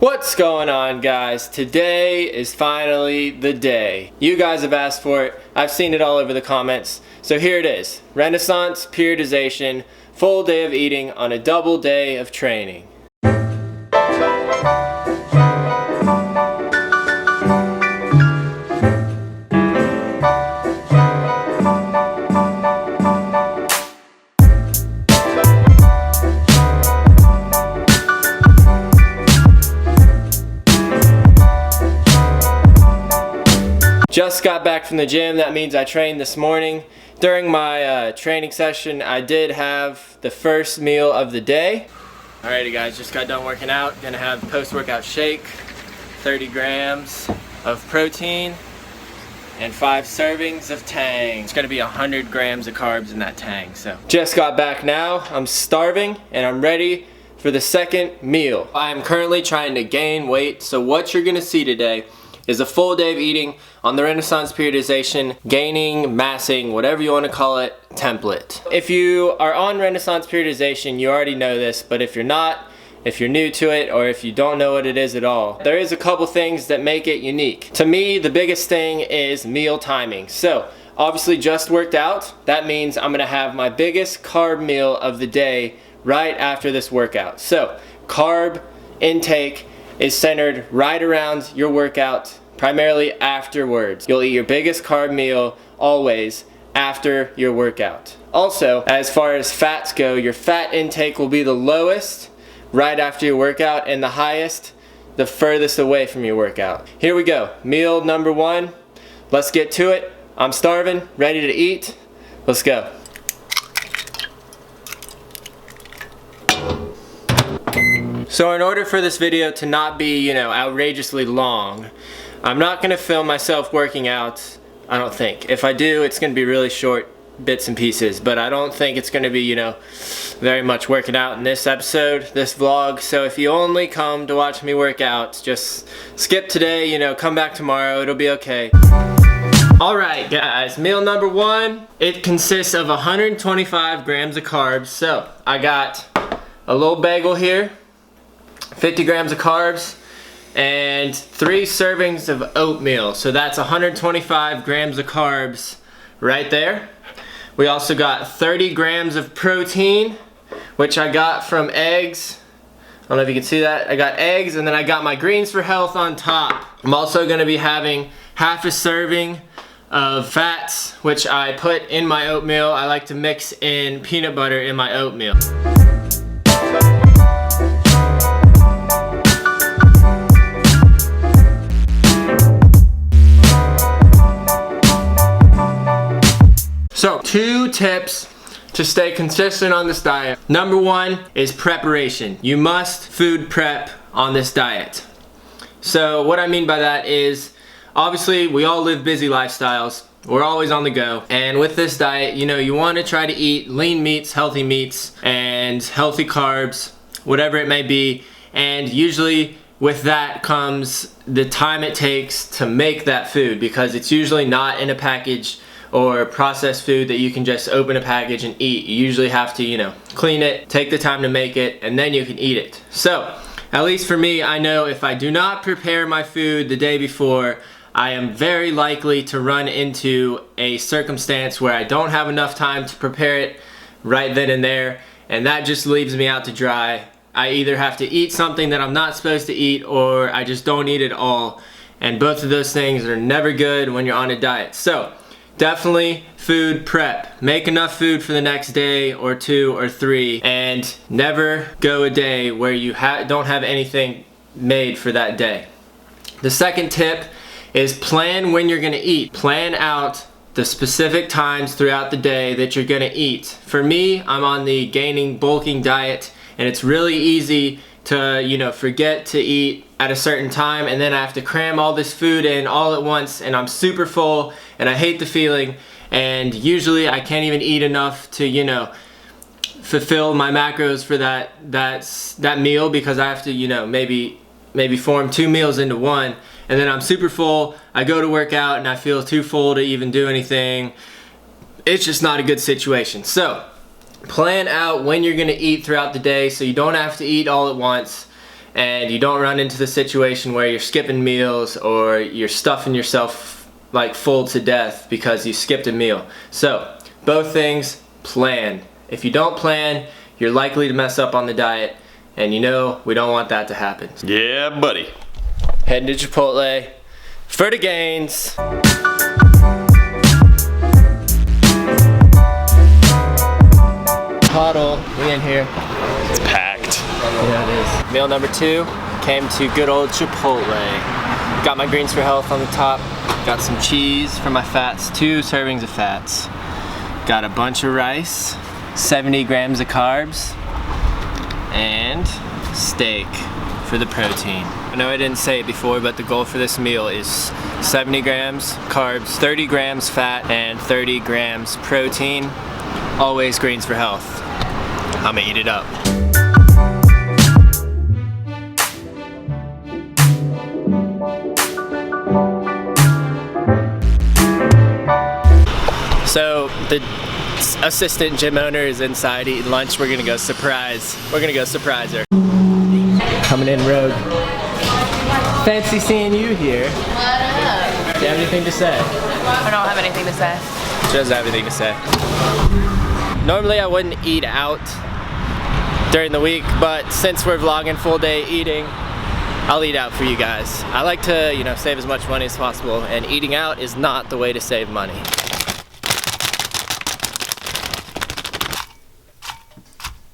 What's going on, guys? Today is finally the day. You guys have asked for it. I've seen it all over the comments. So here it is. Renaissance periodization, full day of eating on a double day of training. Just got back from the gym. That means I trained this morning. During my training session, I did have the first meal of the day. Alrighty guys, just got done working out. Gonna have post-workout shake, 30 grams of protein, and 5 servings of Tang. It's gonna be 100 grams of carbs in that Tang. So just got back now. I'm starving and I'm ready for the second meal. I am currently trying to gain weight, so what you're gonna see today is a full day of eating on the Renaissance periodization, gaining, massing, whatever you want to call it, template. If you are on Renaissance periodization, you already know this, but if you're not, if you're new to it, or if you don't know what it is at all, there is a couple things that make it unique. To me, the biggest thing is meal timing. So, obviously just worked out. That means I'm gonna have my biggest carb meal of the day right after this workout. So, carb intake is centered right around your workout, primarily afterwards. You'll eat your biggest carb meal always after your workout. Also, as far as fats go, your fat intake will be the lowest right after your workout and the highest the furthest away from your workout. Here we go, meal number 1. Let's get to it. I'm starving, ready to eat. Let's go. So in order for this video to not be, outrageously long, I'm not gonna film myself working out, I don't think. If I do, it's gonna be really short bits and pieces, but I don't think it's gonna be, very much working out in this episode, this vlog. So if you only come to watch me work out, just skip today, come back tomorrow, it'll be okay. Alright guys, meal number 1, it consists of 125 grams of carbs. So I got a little bagel here, 50 grams of carbs, and 3 servings of oatmeal. So that's 125 grams of carbs right there. We also got 30 grams of protein, which I got from eggs. I don't know if you can see that. I got eggs, and then I got my greens for health on top. I'm also gonna be having half a serving of fats, which I put in my oatmeal. I like to mix in peanut butter in my oatmeal. So, 2 tips to stay consistent on this diet. Number 1 is preparation. You must food prep on this diet. So what I mean by that is, obviously we all live busy lifestyles. We're always on the go. And with this diet, you want to try to eat lean meats, and healthy carbs, whatever it may be. And usually with that comes the time it takes to make that food, because it's usually not in a package or processed food that you can just open a package and eat. You usually have to, clean it, take the time to make it, and then you can eat it. So, at least for me, I know if I do not prepare my food the day before, I am very likely to run into a circumstance where I don't have enough time to prepare it right then and there, and that just leaves me out to dry. I either have to eat something that I'm not supposed to eat, or I just don't eat at all, and both of those things are never good when you're on a diet. So, definitely food prep. Make enough food for the next day or 2 or 3, and never go a day where you don't have anything made for that day. The second tip is plan when you're gonna eat. Plan out the specific times throughout the day that you're gonna eat. For me, I'm on the gaining, bulking diet, and it's really easy to, forget to eat at a certain time, and then I have to cram all this food in all at once, and I'm super full, and I hate the feeling, and usually I can't even eat enough to, fulfill my macros for that meal, because I have to, maybe form 2 meals into one, and then I'm super full. I go to work out and I feel too full to even do anything. It's just not a good situation. So plan out when you're gonna eat throughout the day so you don't have to eat all at once. and you don't run into the situation where you're skipping meals or you're stuffing yourself like full to death because you skipped a meal. So both things, plan. If you don't plan, you're likely to mess up on the diet, and you know we don't want that to happen. Yeah, buddy. Heading to Chipotle for the gains. Huddle, we in here. It's packed. Yeah, it is. Meal number 2 came to good old Chipotle. Got my greens for health on the top. Got some cheese for my fats, 2 servings of fats. Got a bunch of rice, 70 grams of carbs, and steak for the protein. I know I didn't say it before, but the goal for this meal is 70 grams carbs, 30 grams fat, and 30 grams protein. Always greens for health. I'm gonna eat it up. So the assistant gym owner is inside eating lunch. We're gonna go surprise. We're gonna go surprise her. Coming in rogue. Fancy seeing you here. What up? Do you have anything to say? I don't have anything to say. She doesn't have anything to say. Normally I wouldn't eat out during the week, but since we're vlogging full day eating, I'll eat out for you guys. I like to, you know, save as much money as possible, and eating out is not the way to save money.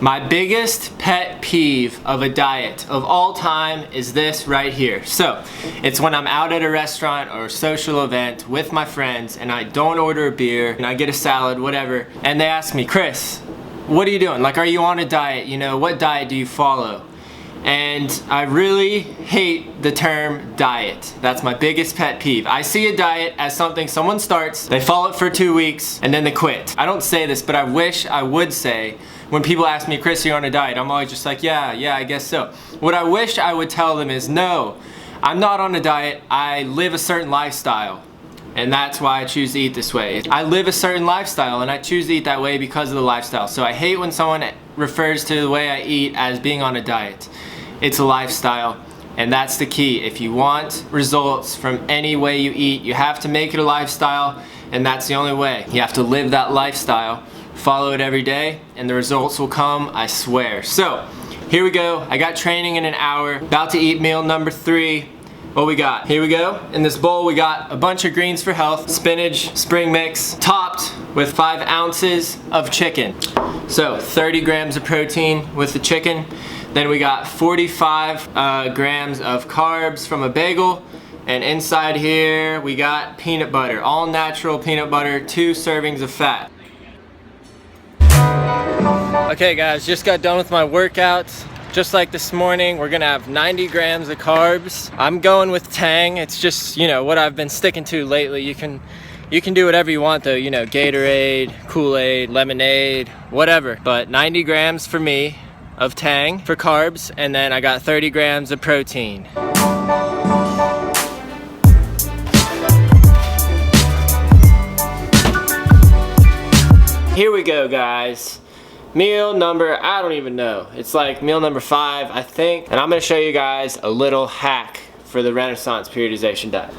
My biggest pet peeve of a diet of all time is this right here. So, it's when I'm out at a restaurant or a social event with my friends and I don't order a beer and I get a salad, whatever, and they ask me, Chris, what are you doing? Like, are you on a diet? You know, what diet do you follow? And I really hate the term diet. That's my biggest pet peeve. I see a diet as something someone starts, they follow it for 2 weeks, and then they quit. I don't say this, but I wish I would say, when people ask me, Chris, you're on a diet, I'm always just like, yeah, I guess so. What I wish I would tell them is, no, I'm not on a diet, I live a certain lifestyle. And that's why I choose to eat this way. I live a certain lifestyle and I choose to eat that way because of the lifestyle. So I hate when someone refers to the way I eat as being on a diet. It's a lifestyle, and that's the key. If you want results from any way you eat, you have to make it a lifestyle, and that's the only way. You have to live that lifestyle, follow it every day, and the results will come, I swear. So, here we go. I got training in an hour. About to eat meal number 3. What we got? Here we go. In this bowl we got a bunch of greens for health, spinach, spring mix, topped with 5 ounces of chicken. So 30 grams of protein with the chicken. Then we got 45 grams of carbs from a bagel. And inside here we got peanut butter, all natural peanut butter, 2 servings of fat. Okay guys, just got done with my workout. Just like this morning, we're gonna have 90 grams of carbs. I'm going with Tang. It's just, you know, what I've been sticking to lately. You can do whatever you want though, you know, Gatorade, Kool-Aid, lemonade, whatever. But 90 grams for me of Tang for carbs, and then I got 30 grams of protein. Here we go, guys. Meal number, I don't even know. It's like meal number 5, I think. And I'm gonna show you guys a little hack for the Renaissance periodization diet.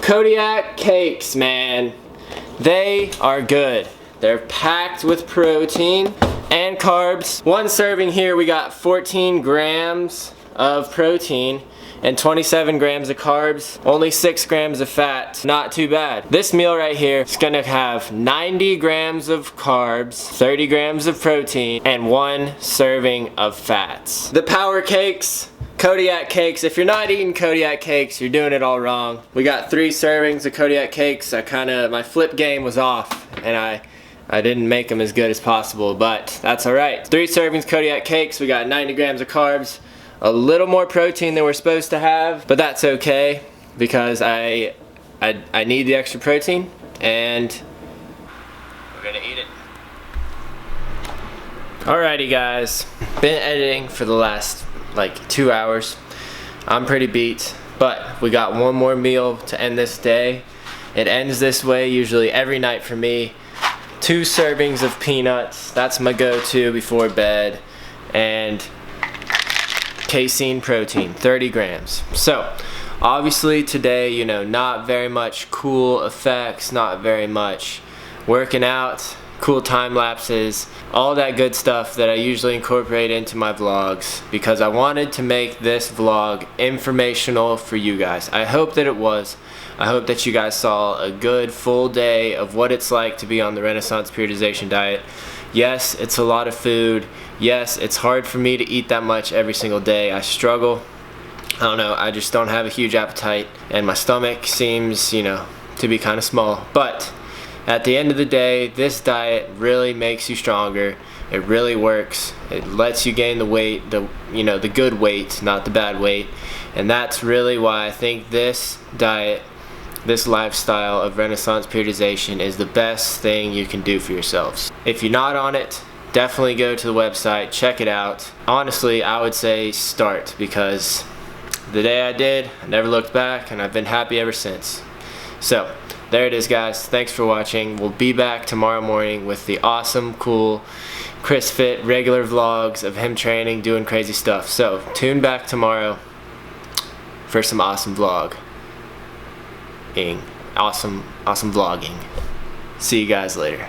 Kodiak cakes, man. They are good. They're packed with protein and carbs. 1 serving here, we got 14 grams of protein and 27 grams of carbs, only 6 grams of fat. Not too bad. This meal right here is gonna have 90 grams of carbs, 30 grams of protein, and 1 serving of fats. The power cakes, Kodiak cakes. If you're not eating Kodiak cakes, you're doing it all wrong. We got 3 servings of Kodiak cakes. My flip game was off, and I didn't make them as good as possible, but that's all right. 3 servings Kodiak cakes. We got 90 grams of carbs, a little more protein than we're supposed to have, but that's okay because I need the extra protein, and we're gonna eat it. Alrighty guys, been editing for the last like 2 hours. I'm pretty beat, but we got 1 more meal to end this day. It ends this way usually every night for me. 2 servings of peanuts, that's my go-to before bed, and casein protein, 30 grams. So obviously today, you know, not very much cool effects, not very much working out, cool time lapses, all that good stuff that I usually incorporate into my vlogs, because I wanted to make this vlog informational for you guys. I hope that it was. I hope that you guys saw a good full day of what it's like to be on the Renaissance periodization diet. Yes, it's a lot of food. Yes, it's hard for me to eat that much every single day. I struggle. I don't know, I just don't have a huge appetite, and my stomach seems, you know, to be kind of small. But at the end of the day, this diet really makes you stronger. It really works. It lets you gain the weight, the good weight, not the bad weight. And that's really why I think this diet, this lifestyle of Renaissance periodization is the best thing you can do for yourselves. If you're not on it, definitely go to the website, check it out. Honestly, I would say start, because the day I did, I never looked back, and I've been happy ever since. So there it is, guys. Thanks for watching. We'll be back tomorrow morning with the awesome, cool, Chris Fit regular vlogs of him training, doing crazy stuff. So tune back tomorrow for some awesome vlogging. Awesome vlogging. See you guys later.